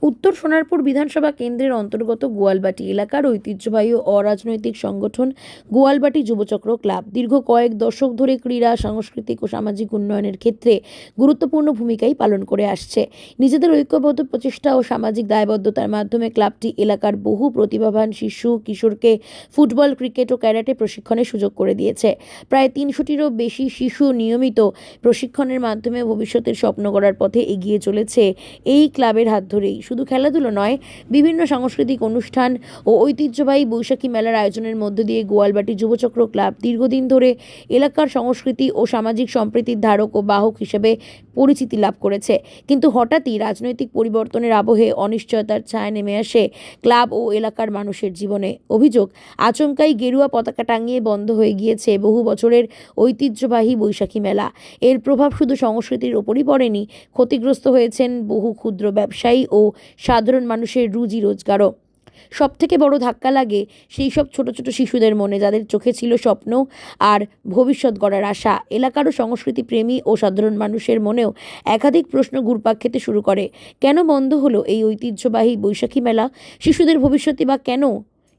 উত্তর সোনারপুর বিধানসভা কেন্দ্রের অন্তর্গত গোয়ালবাটি এলাকার ঐতিহ্যবাহী ও অরাজনৈতিক সংগঠন গোয়ালবাটি যুবচক্র ক্লাব দীর্ঘ কয়েক দশক ধরে ক্রীড়া, সাংস্কৃতিক ও সামাজিক উন্নয়নের ক্ষেত্রে গুরুত্বপূর্ণ ভূমিকাই পালন করে আসছে। নিজেদের ঐক্যবদ্ধ প্রচেষ্টা ও সামাজিক দায়বদ্ধতার মাধ্যমে ক্লাবটি এলাকার বহু প্রতিভাবান শিশু কিশোরকে ফুটবল, ক্রিকেট ও ক্যারাটে প্রশিক্ষণের সুযোগ করে দিয়েছে। প্রায় ৩০০টিরও বেশি শিশু নিয়মিত প্রশিক্ষণের মাধ্যমে ভবিষ্যতের স্বপ্ন গড়ার পথে এগিয়ে চলেছে এই ক্লাবের হাত ধরেই। শুধু খেলাধুলো নয়, বিভিন্ন সাংস্কৃতিক অনুষ্ঠান ও ঐতিহ্যবাহী বৈশাখী মেলার আয়োজনের মধ্য দিয়ে গোয়ালবাটি যুবচক্র ক্লাব দীর্ঘদিন ধরে এলাকার সংস্কৃতি ও সামাজিক সম্প্রীতির ধারক ও বাহক হিসেবে পরিচিতি লাভ করেছে। কিন্তু হঠাৎই রাজনৈতিক পরিবর্তনের আবহে অনিশ্চয়তার ছায়া নেমে আসে ক্লাব ও এলাকার মানুষের জীবনে। অভিযোগ, আচমকাই গেরুয়া পতাকা টাঙিয়ে বন্ধ হয়ে গিয়েছে বহু বছরের ঐতিহ্যবাহী বৈশাখী মেলা। এর প্রভাব শুধু সংস্কৃতির ওপরই পড়েনি, ক্ষতিগ্রস্ত হয়েছেন বহু ক্ষুদ্র ব্যবসায়ী ও সাধারণ মানুষের রুজি রোজগারও। সবথেকে বড় ধাক্কা লাগে সেই সব ছোট ছোট শিশুদের মনে, যাদের চোখে ছিল স্বপ্ন আর ভবিষ্যৎ গড়ার আশা। এলাকারও সংস্কৃতি প্রেমী ও সাধারণ মানুষের মনেও একাধিক প্রশ্ন ঘুরপাক খেতে শুরু করে। কেন বন্ধ হলো এই ঐতিহ্যবাহী বৈশাখী মেলা? শিশুদের ভবিষ্যৎই বা কেন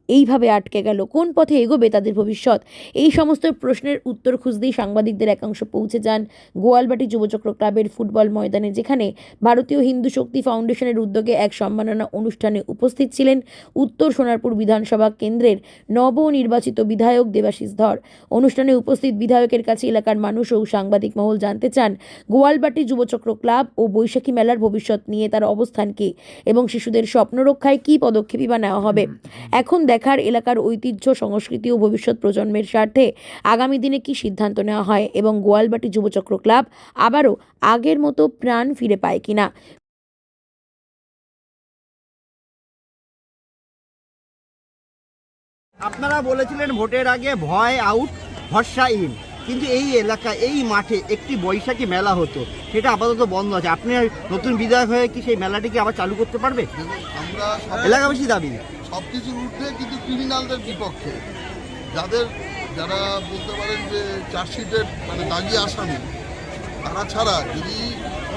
এইভাবে আটকে গেল? কোন পথে এগোবে তাদের ভবিষ্যৎ? এই সমস্ত প্রশ্নের উত্তর খুঁজতেই সাংবাদিকদের একাংশ পৌঁছে যান গোয়ালবাটি যুবচক্র ক্লাবের ফুটবল ময়দানে, যেখানে ভারতীয় হিন্দু শক্তি ফাউন্ডেশনের উদ্যোগে এক সম্মাননা অনুষ্ঠানে উপস্থিত ছিলেন উত্তর সোনারপুর বিধানসভা কেন্দ্রের নবনির্বাচিত বিধায়ক দেবাশিস ধর। অনুষ্ঠানে উপস্থিত বিধায়কের কাছে এলাকার মানুষ ও সাংবাদিক মহল জানতে চান গোয়ালবাটি যুবচক্র ক্লাব ও বৈশাখী মেলার ভবিষ্যৎ নিয়ে তার অবস্থান কী এবং শিশুদের স্বপ্ন রক্ষায় কী পদক্ষেপই বা নেওয়া হবে। এখন দেখার এলাকার ঐতিহ্য, সংস্কৃতি ও ভবিষ্যৎ প্রজন্মের স্বার্থে আগামী দিনে কি সিদ্ধান্ত নেওয়া হয় এবং গোয়ালবাটি যুবচক্র ক্লাব আবারও আগের মতো প্রাণ ফিরে পায় কিনা। আপনারা বলেছিলেন ভোটের আগে ভয় আউট, ভরসা ইন, কিন্তু এই এলাকা, এই মাঠে একটি বৈশাখী মেলা হতো, সেটা আপাতত বন্ধ আছে। আপনি নতুন বিধায়ক হয়ে কি সেই মেলাটিকে আবার চালু করতে পারবে? আমরা এলাকাবাসী দাবি সব কিছুর ঊর্ধ্বে কিন্তু ক্রিমিনালদের বিপক্ষে, যারা বলতে পারেন যে চার্জশিটের দাগি আসামি, তারা ছাড়া যদি,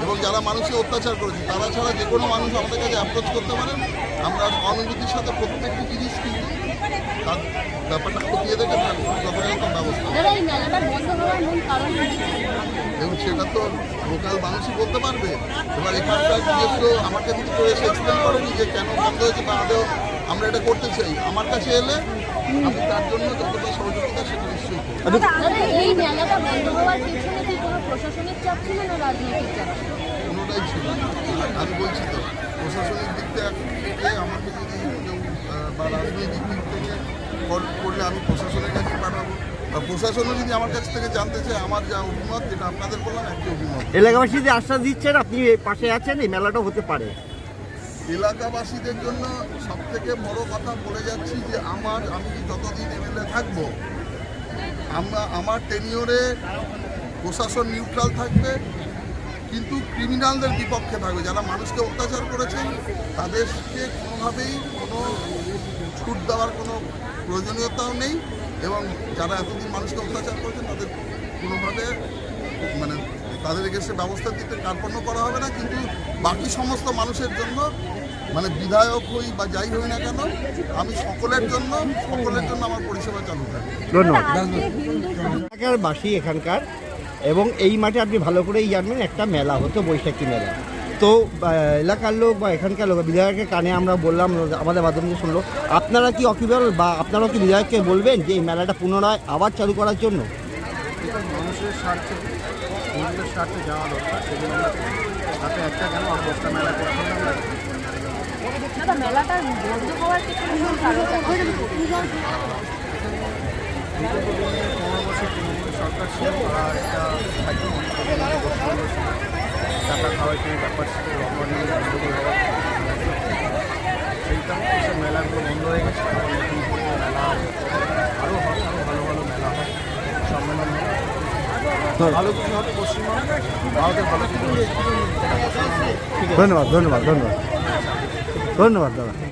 এবং যারা মানুষকে অত্যাচার করেছে তারা ছাড়া যে কোনো মানুষ আমাদের কাছে অ্যাপ্রোচ করতে পারেন। আমরা অনুভূতির সাথে প্রত্যেকটি জিনিস কিন্তু তার ব্যাপারটা খতিয়ে দেখে যথাযথ ব্যবস্থা, এবং সেটা তো লোকাল মানুষই বলতে পারবে। এবার এখানকার নিজস্ব আমাকে কিন্তু কেউ এসে এক্সপ্লেন করেনি যে কেন বন্ধ হয়েছে বা আদৌ আমরা এটা করতে চাই। আমার কাছে এলে আমি তার জন্য যতটা সহযোগিতা সেটা নিশ্চয়ই করব। কোনোটাই ছিল না। আমি বলছি তো, প্রশাসনিক দিক থেকে আমাকে যদি কেউ বা রাজনৈতিক দিক থেকে করলে আমি প্রশাসনের কাছে পাঠাবো, বা প্রশাসনও যদি আমার কাছ থেকে জানতে চায় আমার যা অভিমত, যেটা আপনাদের বললাম একটি অভিমত। এলাকাবাসী যে আশ্বাস দিচ্ছেন আপনি পাশে আছেন, এই মেলাটা হতে পারে। এলাকাবাসীদের জন্য সবথেকে বড় কথা বলে যাচ্ছি যে আমি যতদিন এমএলএ থাকবো, আমার টেনিওরে প্রশাসন নিউট্রাল থাকবে, কিন্তু ক্রিমিনালদের বিপক্ষে থাকবে। যারা মানুষকে অত্যাচার করেছেন তাদেরকে কোনোভাবেই কোনো ছুট দেওয়ার কোনো প্রয়োজনীয়তাও নেই, এবং যারা এতদিন মানুষকে অত্যাচার করেছেন তাদের কোনোভাবে তাদের এগেছে ব্যবস্থা দিতে কার্পণ্য করা হবে না। কিন্তু বাকি সমস্ত মানুষের জন্য, বিধায়ক হই বা যাই হই না কেন, আমি সকলের জন্য আমার পরিষেবা চালু থাকবে। ধন্যবাদ। এলাকার বাসী এখানকার, এবং এই মাঠে আপনি ভালো করেই জানবেন একটা মেলা হতো, বৈশাখী মেলা। তো এলাকার লোক বা এখানকার লোক বিধায়কের কানে আমরা বললাম, আমাদের মাধ্যমে শুনলো। আপনারা কি অকিবল বা আপনারাও কি বিধায়ককে বলবেন যে এই মেলাটা পুনরায় আবার চালু করার জন্য? মানুষের স্বার্থে, নিজেদের স্বার্থে যাওয়া দরকার, সেগুলো তাতে একটা কেন অবস্থা মেলা করতে মেলাটা বন্ধ হওয়ার কিছু কারণ 15 বছর তৃণমূল সরকার ছিল, তারা একটা টাকা খাওয়াই কিনে ব্যাপার ছিল, সেই কারণে সব মেলাগুলো বন্ধ হয়ে গেছে। নতুন করে মেলা আরও হয়, আরও ভালো ভালো মেলা হয়, সম্মেলন ভালো কিছু হবে। পশ্চিমবঙ্গে ভারতের ভালো কিছু। ধন্যবাদ ধন্যবাদ ধন্যবাদ ধন্যবাদ দাদা।